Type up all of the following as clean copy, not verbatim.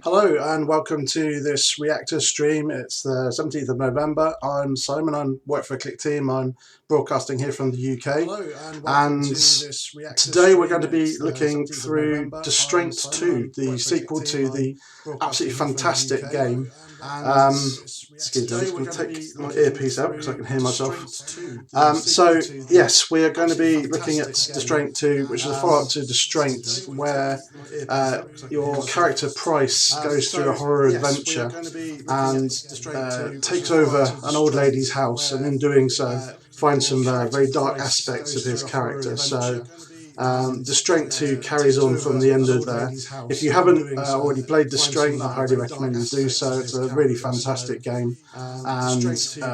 Hello and welcome to this Reactor stream. It's the 17th of November. I'm Simon. I work for Click Team. I'm broadcasting here from the UK. Hello and welcome to this Reactor today we're going to be looking through Distraint 2, the sequel to the absolutely fantastic game. Excuse me, I'm just going to take my earpiece out because I can hear myself. So yes, we are going to be looking at Distraint 2, which is a follow-up to Distraint, where your character Price goes through a horror adventure and takes over an old lady's house, and in doing so finds some very dark aspects of his character. So Distraint 2 carries on from the end of there. If you haven't already played Distraint, I highly recommend you do so. It's a really fantastic game, and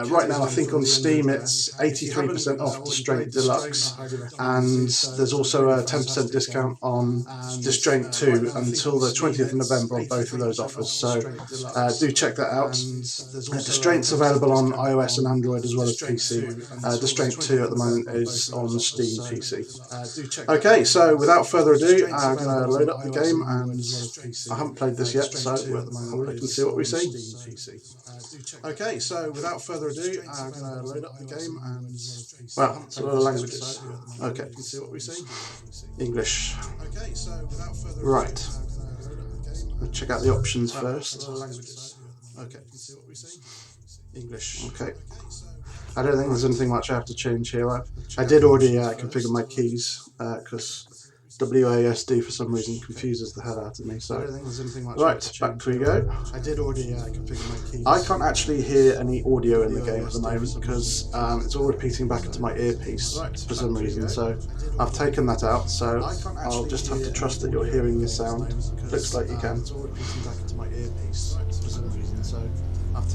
right now I think on Steam it's 83% off Distraint Deluxe, and there's also a 10% discount on Distraint 2 until the 20th of November on both of those offers, so do check that out. Distraint's available on iOS and Android as well as PC. Distraint 2 at the moment is on Steam PC. Okay, so without further ado, I'm going to load up the game, and I haven't played this yet, so we'll look and see what we see. Okay, so without further ado, I'm going to load up the game, and well, it's a lot of languages. Okay, see what we see. English. Okay, so without further ado, right. Let's check out the options first. Okay, see what we see. English. Okay. I don't think there's anything much I have to change here. I did already configure my keys because WASD for some reason confuses the hell out of me. So right, back we go. I did already configure my keys. I can't actually hear any audio in the game at the moment because it's all repeating back into my earpiece for some reason. So I've taken that out. So I'll just have to trust that you're hearing the sound. Looks like you can.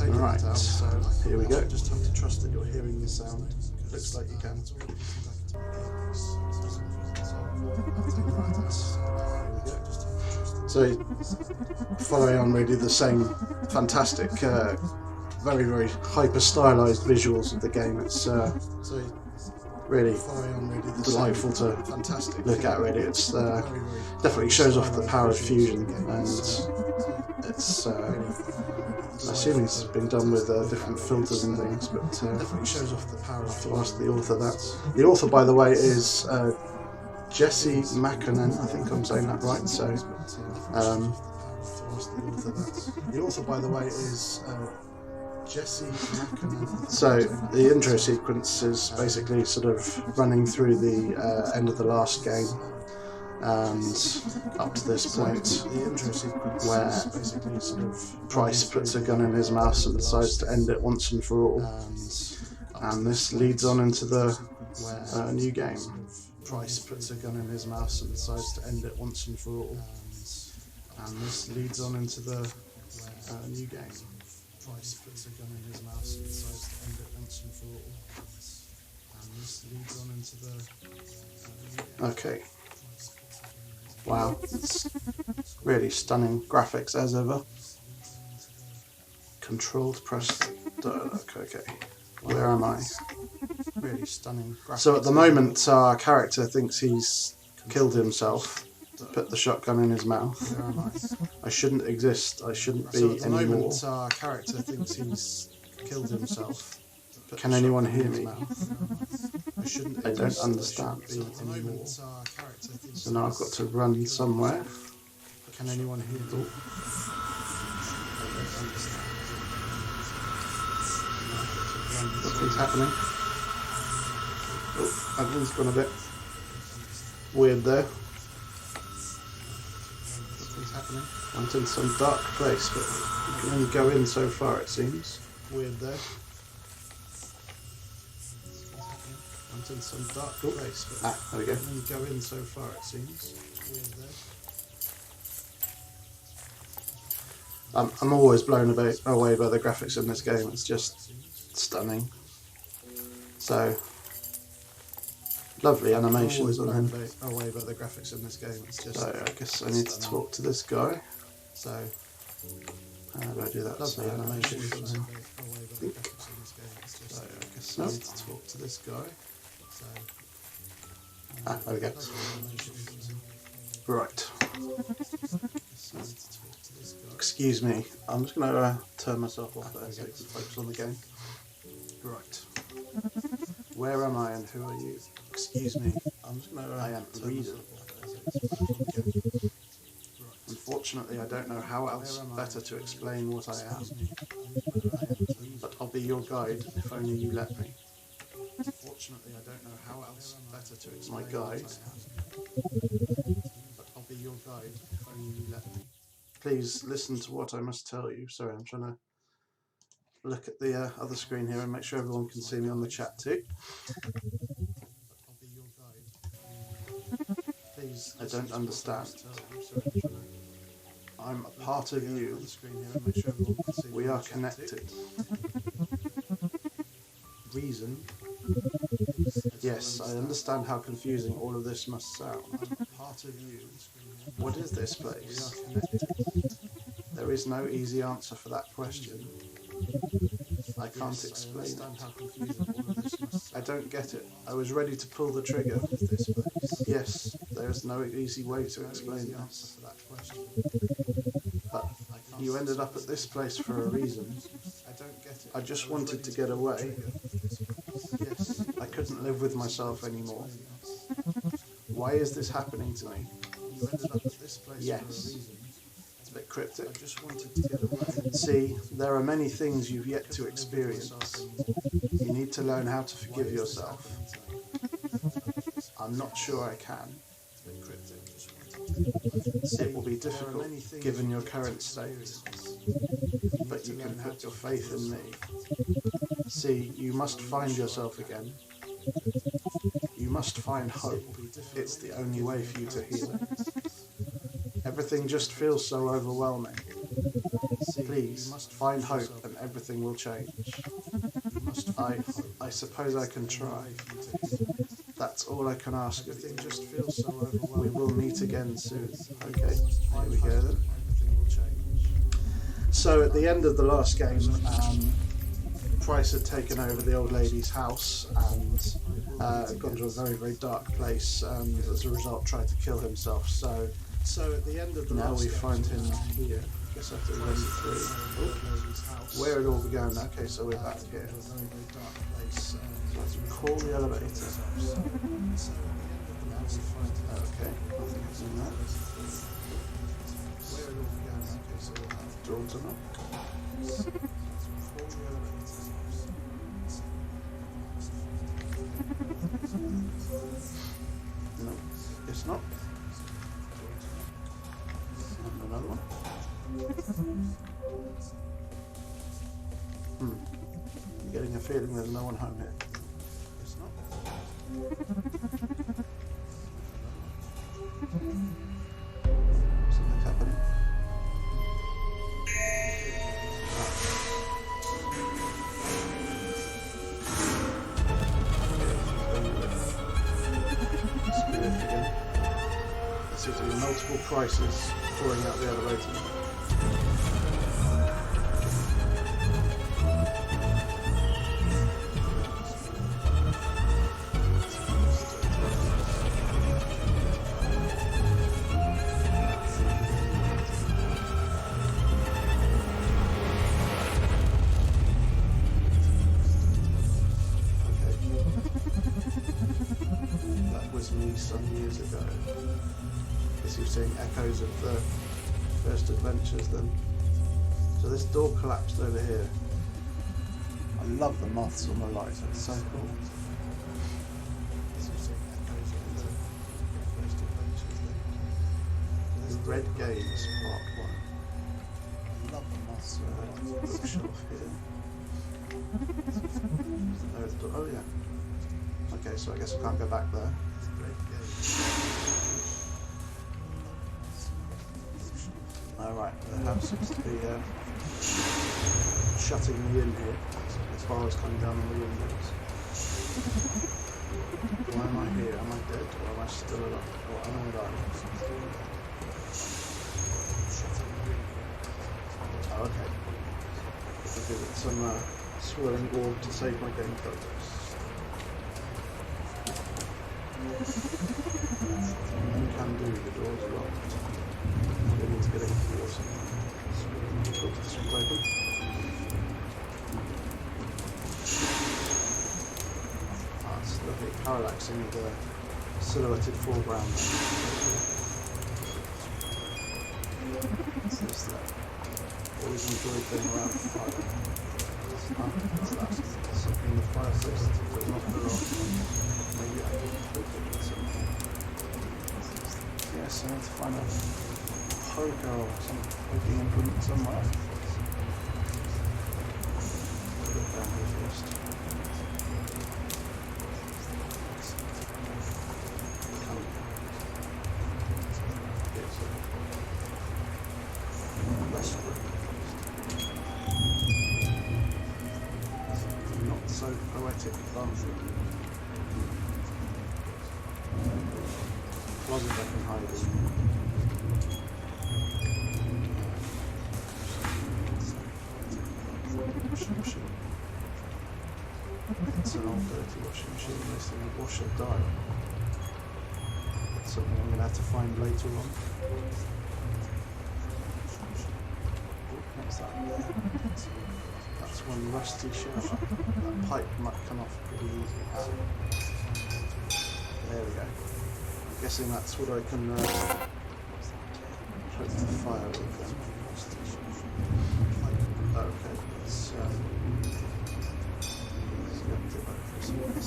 Alright, here we go. Just have to trust that you're hearing the sound. Looks like you can. So, following on really the same fantastic, very, very hyper-stylized visuals of the game. It's really delightful to look at, really. It's definitely shows off the power of fusion, and it's I assume it's been done with different filters and things, but definitely shows off the power of fusion. I'll ask the author that. The author, by the way, is Jesse McConnell. I think I'm saying that right. So the author, by the way, is Jesse McConnell. So the intro sequence is basically sort of running through the end of the last game, and up to this point, the intro sequence where basically sort of Price puts a gun in his mouth and decides to end it once and for all, and this leads on into the new game. Price puts a gun in his mouth and decides to end it once and for all, and this leads on into the new game. Price puts a gun in his mouth and decides to end it once and for all, and this leads on into the okay. Wow, it's really stunning graphics as ever. Control to press the okay. Where am I? Really stunning graphics. So at the moment our character thinks he's killed himself, put the shotgun in his mouth. Where am I shouldn't exist, I shouldn't be anymore. At the moment our character thinks he's killed himself. Can anyone hear me? I don't understand anymore. So now I've got to run somewhere. Can anyone hear me? Nothing's happening. Oh, everything's gone a bit weird there. Nothing's happening. I'm in some dark place, but you can only go in so far, it seems. Weird there. I'm in some dark place, but there we go. You can only go in so far, it seems. Weird there. I'm always blown away by the graphics in this game. It's just stunning. So lovely animations on him. Away by the graphics in this game. It's just. So I guess I need to talk to this guy. So how do I do that? Lovely animations on him. So I guess I need to talk to this guy. So there we go. Right. Excuse me, I'm just going to turn myself off there so I can focus on the game. Right. Where am I and who are you? Excuse me, I'm just going to I am Reader. Unfortunately, I don't know how else better to explain what I am. But I'll be your guide if only you let me. Unfortunately, I don't know how else better to explain my guide. But I'll be your guide if only you let me. Please listen to what I must tell you. Sorry, I'm trying to look at the other screen here and make sure everyone can see me on the chat too. Please, I don't understand. I'm a part of you. We are connected. Reason? Yes, I understand how confusing all of this must sound. I'm a part of you. What is this place? We are connected. There is no easy answer for that question. I can't explain it. I don't get it. I was ready to pull the trigger. Yes, there is no easy way to explain this. But you ended up at this place for a reason. I just wanted to get away. I couldn't live with myself anymore. Why is this happening to me? Yes. It's a bit cryptic. I just wanted to get away. See, there are many things you've yet to experience. You need to learn how to forgive yourself. I'm not sure I can. It will be difficult given your current state, but you can put your faith in me. See, you must find yourself again. You must find hope. It's the only way for you to heal. Everything just feels so overwhelming. Please, find hope and everything will change. I suppose I can try. That's all I can ask of you. We will meet again soon. Okay, here we go then. So at the end of the last game, Price had taken over the old lady's house and gone to a very, very dark place, and as a result tried to kill himself. So at the end of the now we find him here. I guess I have to run through. Oh, where it all began. Okay, so we're back here. So let's call the elevator. Okay, nothing's in that. Doors are not. No, guess not. And another one. I'm getting a feeling there's no one home here. Guess not. Something's happening. There seems to be multiple Prices pouring out the elevator. Some years ago, as you're seeing echoes of the first adventures then. So this door collapsed over here. I love the moths on the light, it's so cool. As you're seeing echoes of the first adventures then. The Red Gaze Part 1. I love the moths on the light. Bookshelf here. There's the door. Oh yeah. Okay, so I guess I can't go back there. Alright, the house seems to be shutting me in here. As far as coming down on the windows. Why am I here? Am I dead or am I still alive? Or am I alive? Oh, okay. I'll give it some swirling orb to save my game progress. You can do, the door's locked. I need to get in here or something. parallaxing of the silhouetted foreground. This is that. Always enjoyed being around fire. What's that? Something in the fireplace that does not belong. Maybe I can cook it with something. Yes, I need to find a poker or some poking implement somewhere. Put it down here first. Not so poetic thumbs. Closet I can hide in. Washing machine. It's an old dirty washing machine, mostly a washer dial. That's something I'm going to have to find later on. What's that? That's one rusty shower. That pipe might come off pretty easy. There we go. I'm guessing that's what I can put the fire with then. Okay, let's go back for some of this.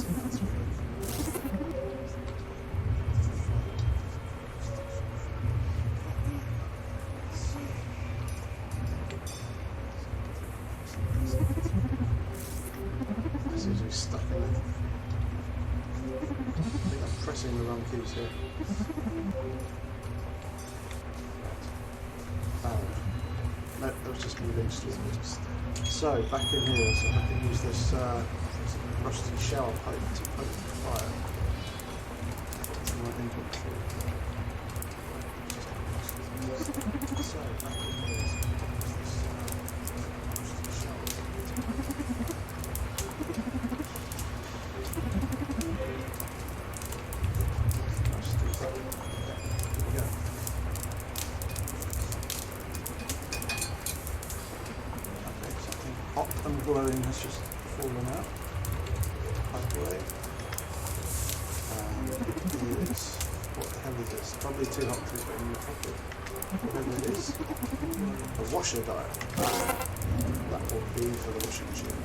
Seems to be stuck in it. I think I'm pressing the wrong keys here. No, that was just moving straight. So, back in here, so I can use this rusty shower pipe to poke the fire. That's my input for it. So, back in here, so this rusty shower pipe. Hot and glowing has just fallen out. Pipe away. And it's, what the hell is this? Probably too hot to put in your pocket. Whatever it is. A washer dial. That will be for the washing machine.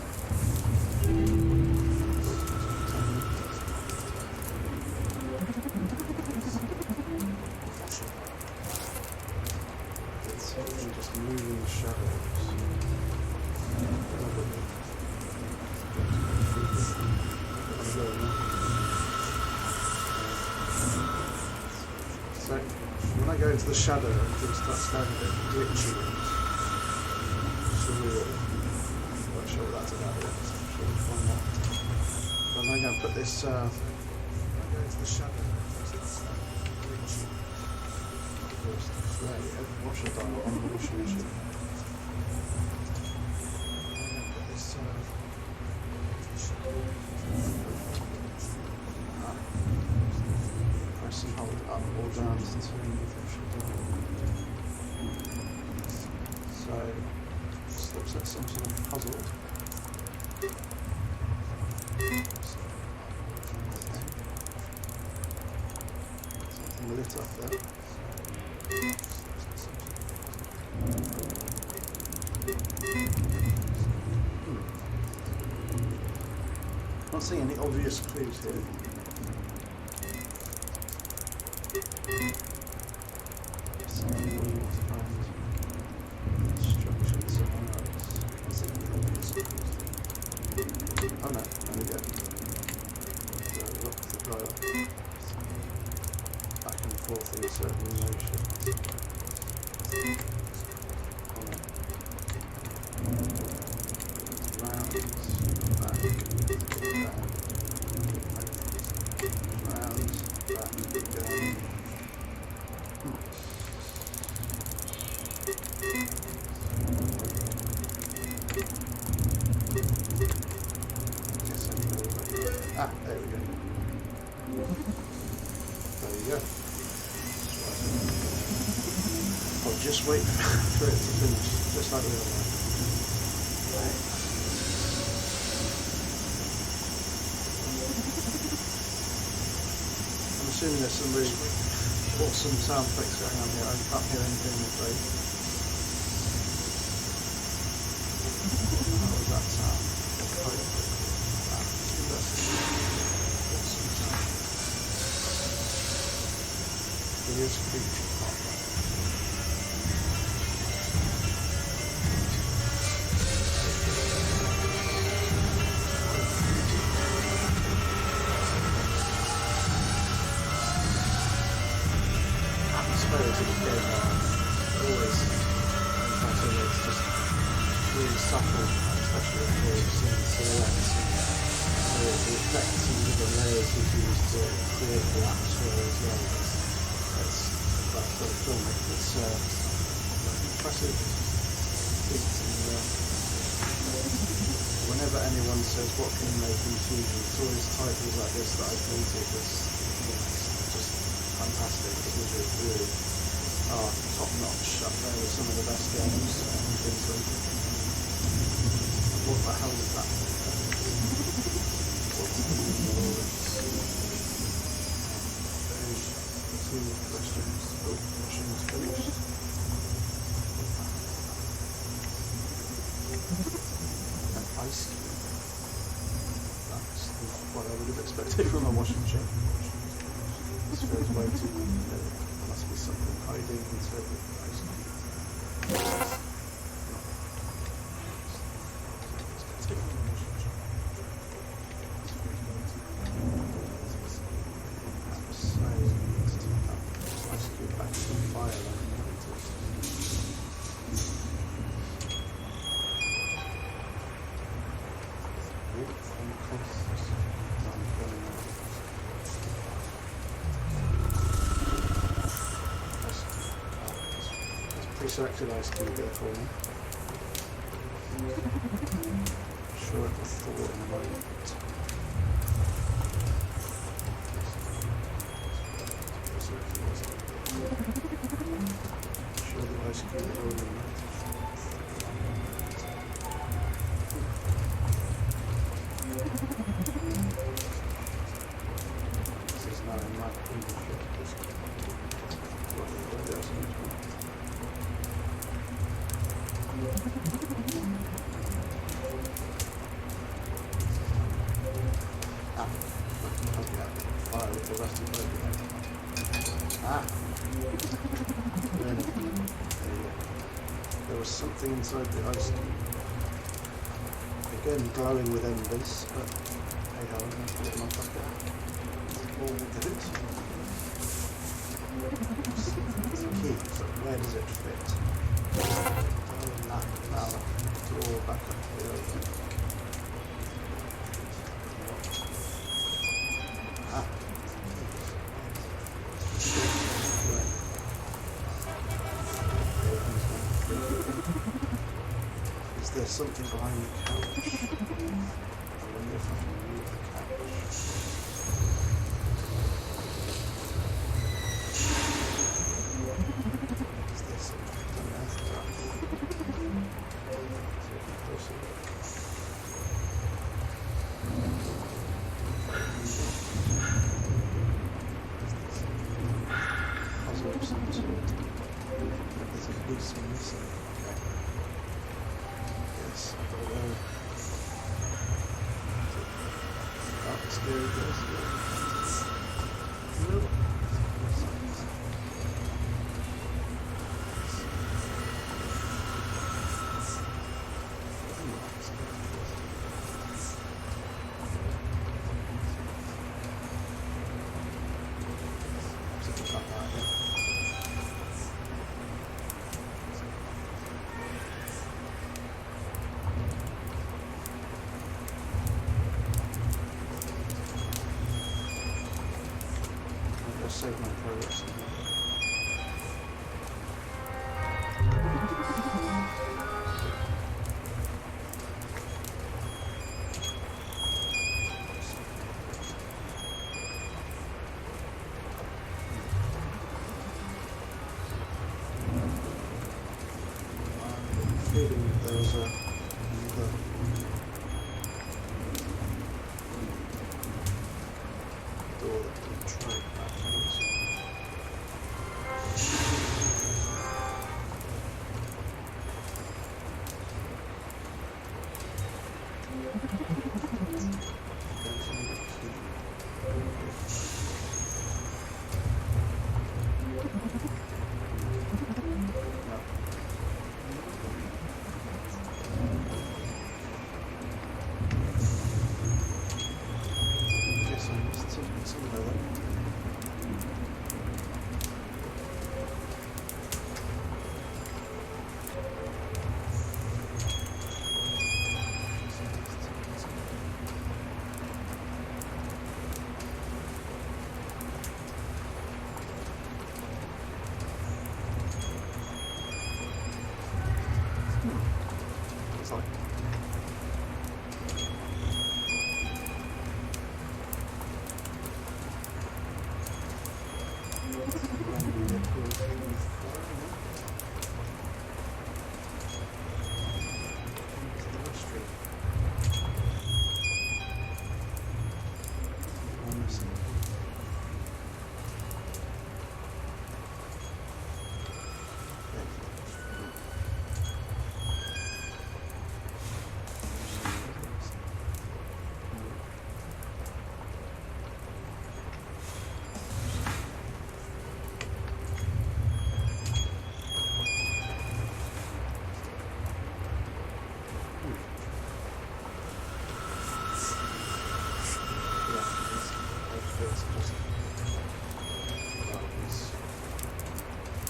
Washer dial. It's something just moving the shadows. So when I go into the shadow, it starts going a bit glitchy and surreal. I'm not sure what that's about yet. I'm sure we'll find out. But I'm going to put this. When I go into the shadow, it starts going glitchy. There's the flare, washer dial on the washing machine. Press and hold up or down to turn the washer dial. So, this looks like some sort of puzzle. Something lit up there. Not seeing any obvious clues here. Something weird and structured somewhere else. Not seeing any obvious clues. Oh no, there we go. Lock the dial. Back and forth in a certain motion. Round, back, down, round, back, down. Guess I know that. Ah, there we go. There you go. I'll just wait for it to finish, just like the other one. assuming there's some really awesome sound effects going on here. I can't hear anything, I'm afraid. How does that sound? Awesome sound. Here's Creature Pop. Atmospheres of the game are always fantastic. It's just really subtle, especially if you've seen the silhouettes and the effects and the layers you've used to create the atmosphere as well. That's for the filming. It's impressive feat, and whenever anyone says what can you make in Fusion, it's always titles like this that I greet it as, it's just fantastic. It really are top notch, up there with some of the best games I've been through. What the hell is that? What's the two questions. Oh, questions finished. An ice cube. That's what I would have expected from a washing machine. This goes way too quickly. There must be something hiding inside the ice cube. Pre-selected ice cube there for me. I'm sure it will thaw in a moment. I'm sure the ice cube is already melted. This is now in my previous shot. There was something inside the ice cube. Again, glowing with embers, but hey ho, I'm going to put it in my pocket. All did it. It's a key, so where does it fit? Now, draw back up here. Is there something behind the couch? I wonder if I can move the couch. Is there something underneath the couch? Puzzle of some sort. There's a piece missing. Yes, I don't know. Oh, scary, Nope. Save my progress. I'm feeling there's another door that can try back. Sorry.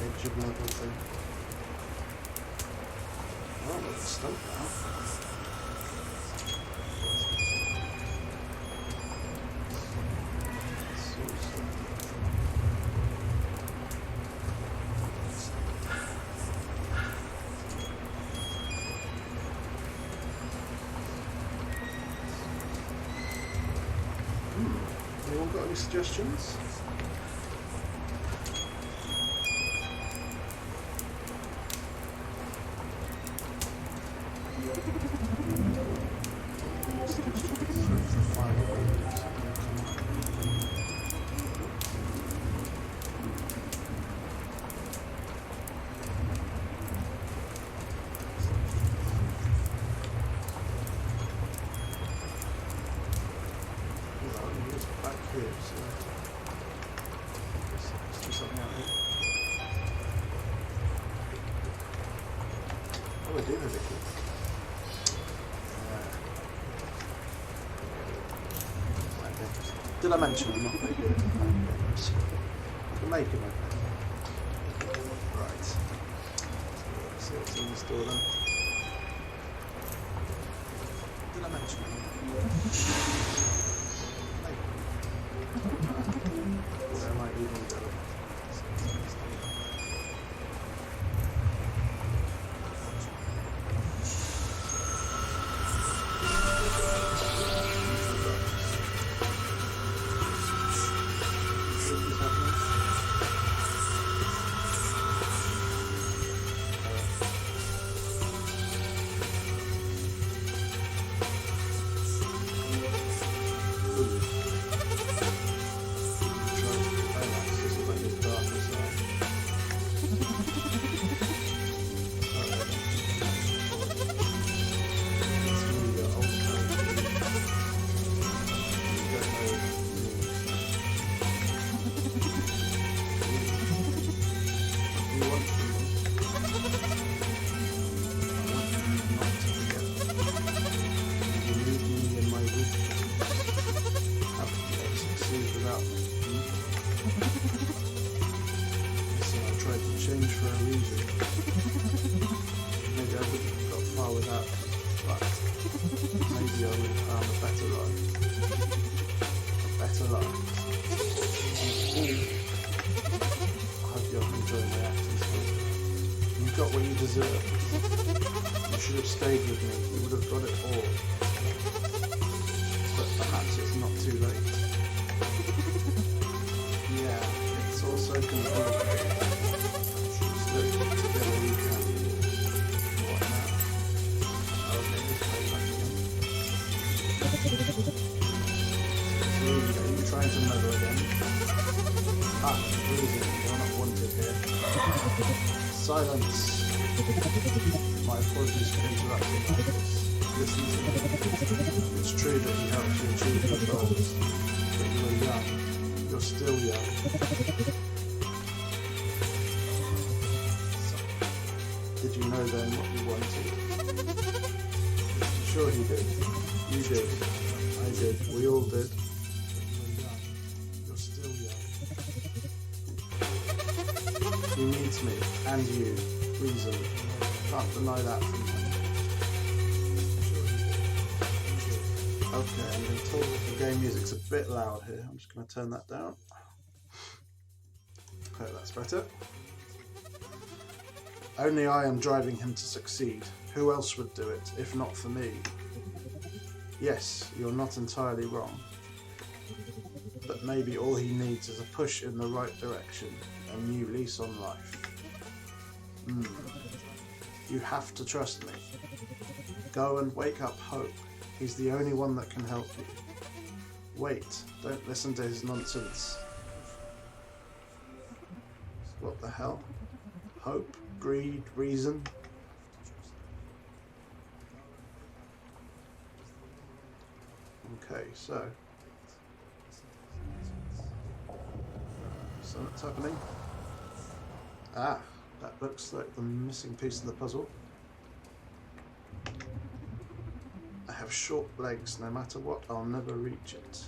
Edge of level thing. Oh, let's stump now. Anyone got any suggestions? Oh, I do have a key. Did I mention I'm not very good at games? I can make them, okay. Right. Let's see what's in the store then. Did I mention where am I even going? Change for a reason. Maybe I wouldn't have got far with that, but maybe I would have found a better life. A better life. I hope you're enjoying my acting skills. You got what you deserve. You should have stayed with me. You would have got it all. But perhaps it's not too late. Yeah, it's also convenient. You're trying to meddle again. Ah, breathing, you're not wanted here. Silence. My apologies for interrupting like this. Listen to me. It's true that he helps you achieve your goals, but you are young. You're still young. Did you know then what you wanted? Sure he did. You did. I did. We all did. You're still young. He needs me, and you. Reason. Can't deny that from him. Okay, I'm being told that the game music's a bit loud here. I'm just going to turn that down. Okay, that's better. Only I am driving him to succeed. Who else would do it, if not for me? Yes, you're not entirely wrong. But maybe all he needs is a push in the right direction, a new lease on life. You have to trust me. Go and wake up Hope. He's the only one that can help you. Wait, don't listen to his nonsense. What the hell? Hope, greed, reason. Okay, so what's happening? Ah, that looks like the missing piece of the puzzle. I have short legs. No matter what, I'll never reach it.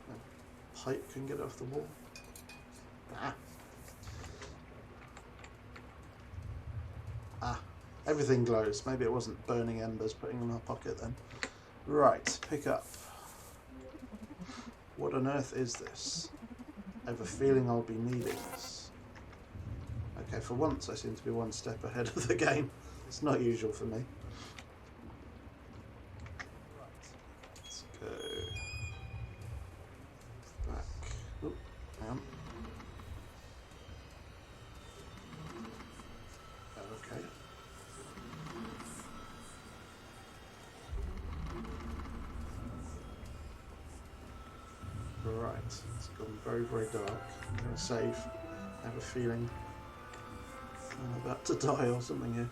A pipe can get off the wall. Everything glows. Maybe it wasn't burning embers putting in our pocket then. Right, pick up. What on earth is this? I have a feeling I'll be needing this. Okay, for once I seem to be one step ahead of the game. It's not usual for me. Let's go back. Oop, hang on. Okay. Right, it's gone very, very dark. I'm going to save. I have a feeling I'm about to die or something here.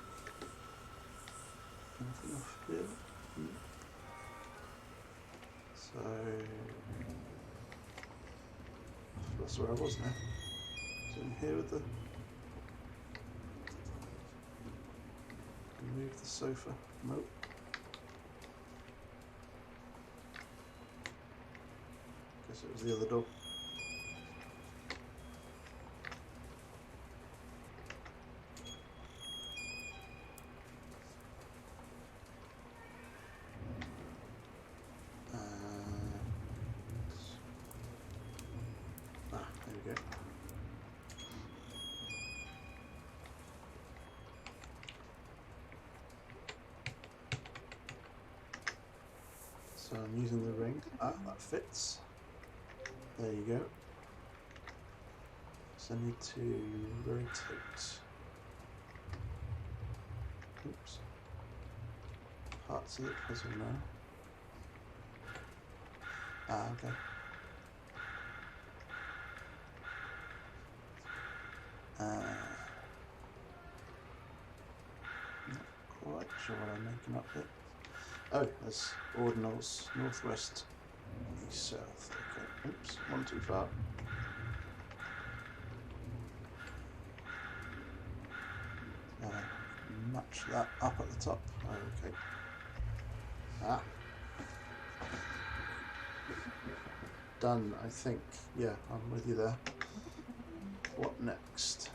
Anything off here? So that's where I was now. So in here with the move the sofa. Nope. Guess it was the other door. There we go. So I'm using the ring. That fits. There you go. So I need to rotate. Oops. Parts of the puzzle now. Okay. Not quite sure what I'm making up here. Oh, there's ordinals, northwest, east, south. Okay, oops, one too far. Match that up at the top. Okay. Done, I think. Yeah, I'm with you there. What next?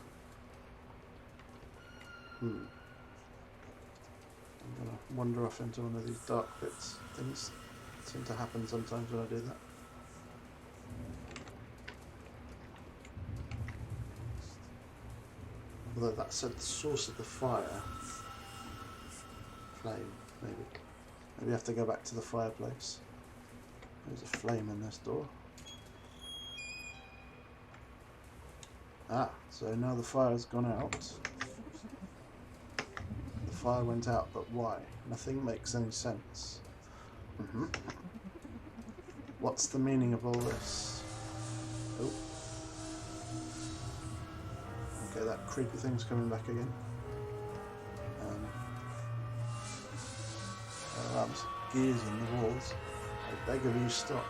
I'm gonna wander off into one of these dark bits. Things seem to happen sometimes when I do that. Although that said the source of the fire. Flame, maybe. Maybe I have to go back to the fireplace. There's a flame in this door. So now the fire's gone out. The fire went out, but why? Nothing makes any sense. What's the meaning of all this? Oh. Okay, that creepy thing's coming back again. There's gears in the walls. I beg of you, stop.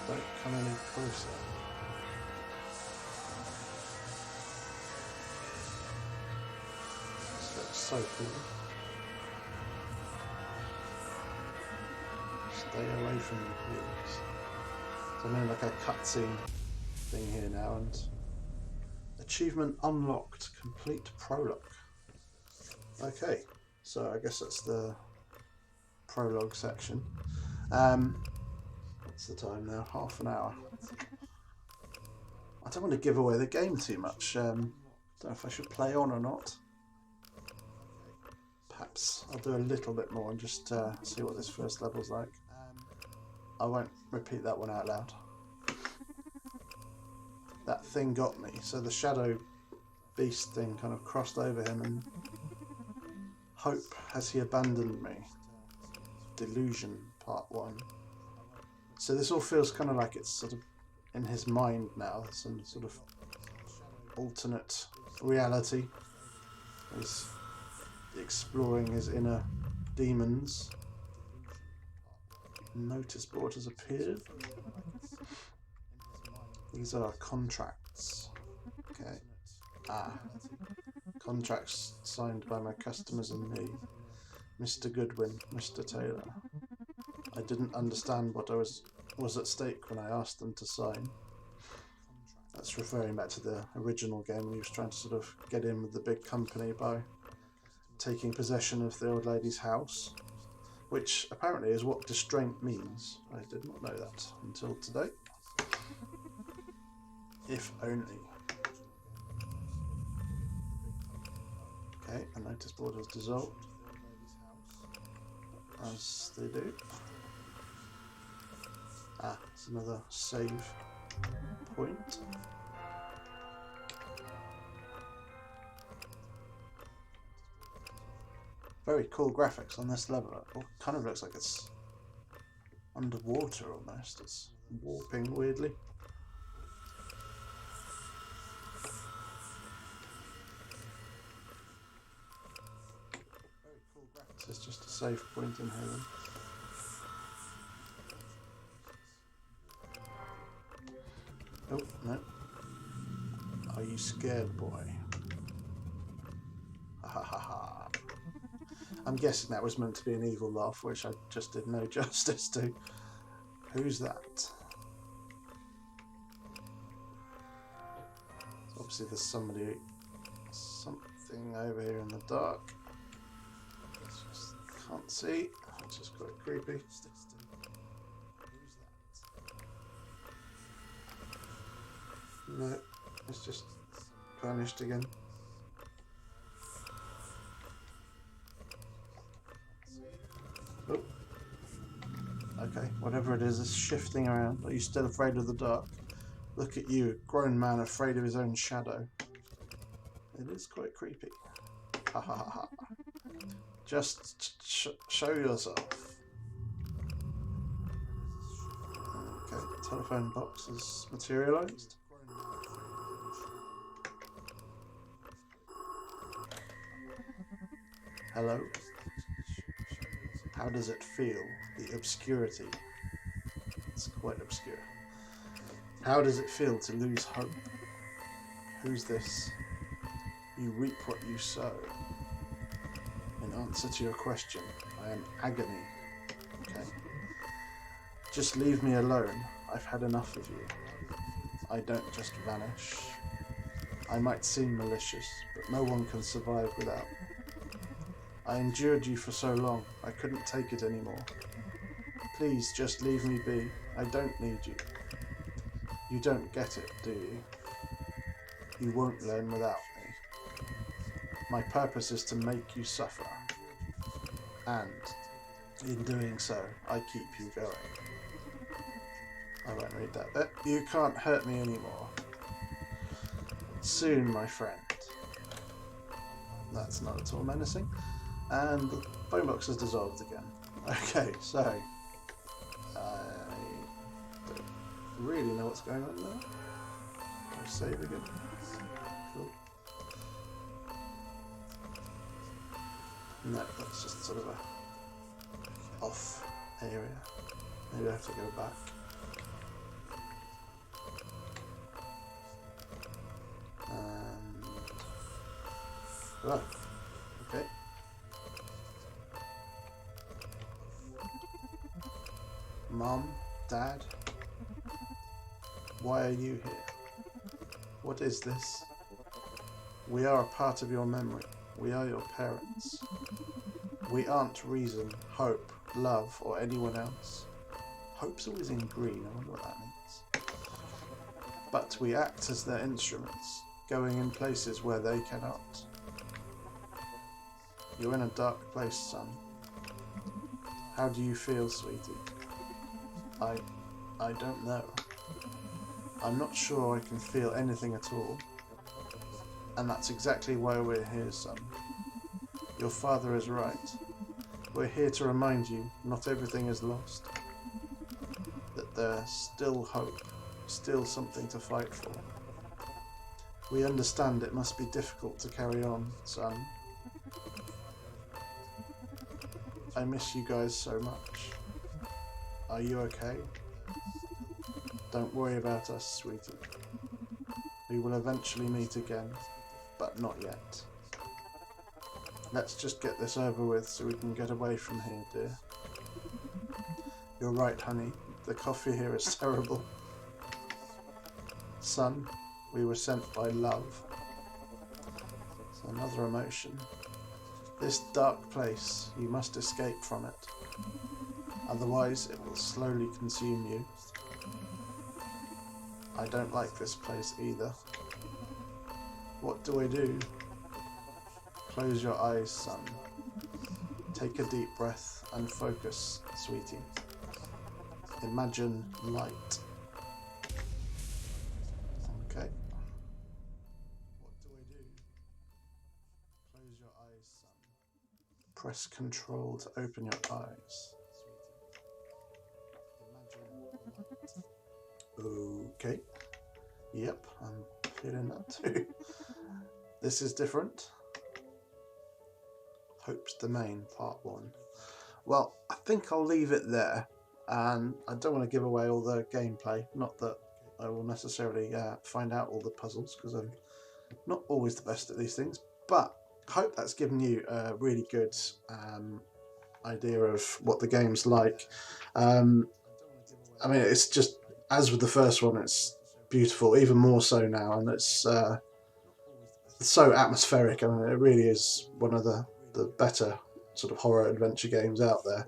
Don't come any closer. This looks so cool. Stay away from me, please. So I'm in like a cutscene thing here now, and achievement unlocked, complete prologue. Okay, so I guess that's the prologue section. What's the time now? Half an hour. I don't want to give away the game too much. Don't know if I should play on or not. Perhaps I'll do a little bit more and just see what this first level's like. I won't repeat that one out loud. That thing got me, so the shadow beast thing kind of crossed over him, and hope, has he abandoned me? Delusion, part 1. So this all feels kind of like it's sort of in his mind now, some sort of alternate reality. He's exploring his inner demons. Notice board has appeared. These are contracts. Okay. Contracts signed by my customers and me. Mr. Goodwin, Mr. Taylor. I didn't understand what was at stake when I asked them to sign. That's referring back to the original game when he was trying to sort of get in with the big company by taking possession of the old lady's house, which apparently is what Distraint means. I did not know that until today. If only. Okay, a notice board has dissolved, as they do. It's another save point. Very cool graphics on this level. It kind of looks like it's underwater almost. It's warping weirdly. This is just a save point in here then. Oh, no. Are you scared, boy? Ha ha ha ha. I'm guessing that was meant to be an evil laugh, which I just did no justice to. Who's that? So obviously there's something over here in the dark. Just can't see, which is quite creepy. No, it's just vanished again. Oh. Okay, whatever it is shifting around. Are you still afraid of the dark? Look at you, a grown man afraid of his own shadow. It is quite creepy. Ha ha ha ha. Just show yourself. Okay, the telephone box is materialized. Hello? How does it feel? The obscurity. It's quite obscure. How does it feel to lose hope? Who's this? You reap what you sow. In answer to your question, I am agony. Okay? Just leave me alone. I've had enough of you. I don't just vanish. I might seem malicious, but no one can survive without. I endured you for so long, I couldn't take it anymore. Please just leave me be. I don't need you. You don't get it, do you? You won't learn without me. My purpose is to make you suffer. And, in doing so, I keep you going. I won't read that bit. You can't hurt me anymore. Soon, my friend. That's not at all menacing. And the phone box has dissolved again. Okay, so I don't really know what's going on there. I'll save again. Cool. No, that's just sort of a off area. Maybe I have to go back. And oh, okay. Mom, Dad, why are you here? What is this? We are a part of your memory. We are your parents. We aren't reason, hope, love, or anyone else. Hope's always in green. I wonder what that means. but we act as their instruments, going in places where they cannot. You're in a dark place, son. How do you feel, sweetie? I don't know. I'm not sure I can feel anything at all. And that's exactly why we're here, son. Your father is right. We're here to remind you not everything is lost. That there's still hope, still something to fight for. We understand it must be difficult to carry on, son. I miss you guys so much. Are you okay? Don't worry about us, sweetie. We will eventually meet again, but not yet. Let's just get this over with so we can get away from here, dear. You're right, honey. The coffee here is terrible. Son, we were sent by love. It's another emotion. This dark place, you must escape from it. Otherwise, it will slowly consume you. I don't like this place either. What do I do? Close your eyes, son. Take a deep breath and focus, sweetie. Imagine light. Okay. What do I do? Close your eyes, son. Press Control to open your eyes. Okay. Yep, I'm feeling that too. This is different. Hope's Domain, Part 1. Well, I think I'll leave it there. And I don't want to give away all the gameplay. Not that I will necessarily find out all the puzzles, because I'm not always the best at these things. But I hope that's given you a really good idea of what the game's like. I mean, it's just, as with the first one, it's beautiful, even more so now, and it's so atmospheric. I mean, it really is one of the better sort of horror adventure games out there.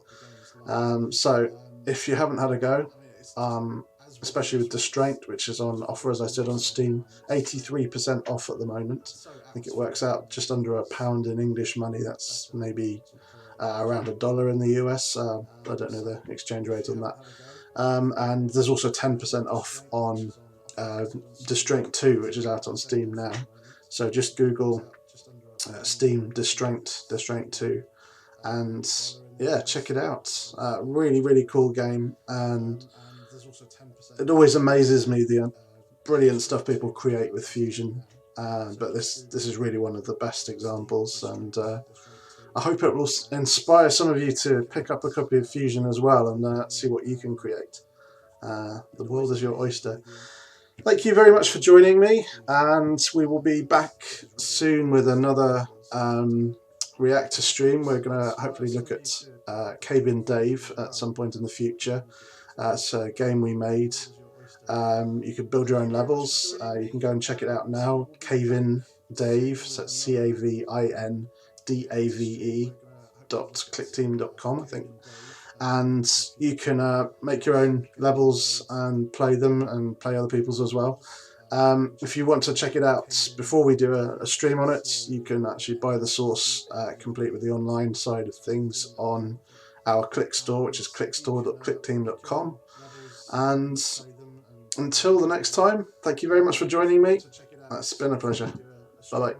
So if you haven't had a go, especially with Distraint, which is on offer, as I said, on Steam, 83% off at the moment. I think it works out just under £1 in English money. That's maybe around $1 in the US. I don't know the exchange rate on that. And there's also 10% off on Distraint 2, which is out on Steam now. So just Google Steam Distraint 2, and yeah, check it out. Really, really cool game, and it always amazes me the brilliant stuff people create with Fusion. But this is really one of the best examples, and I hope it will inspire some of you to pick up a copy of Fusion as well and see what you can create. The world is your oyster. Thank you very much for joining me, and we will be back soon with another Reactor stream. We're going to hopefully look at Cave-in Dave at some point in the future. It's a game we made. You can build your own levels. You can go and check it out now. Cave-in Dave, so it's CAVINDAVE.clickteam.com, I think. And you can make your own levels and play them and play other people's as well. If you want to check it out before we do a stream on it, you can actually buy the source complete with the online side of things on our Click Store, which is clickstore.clickteam.com. And until the next time, thank you very much for joining me. It's been a pleasure. Bye bye.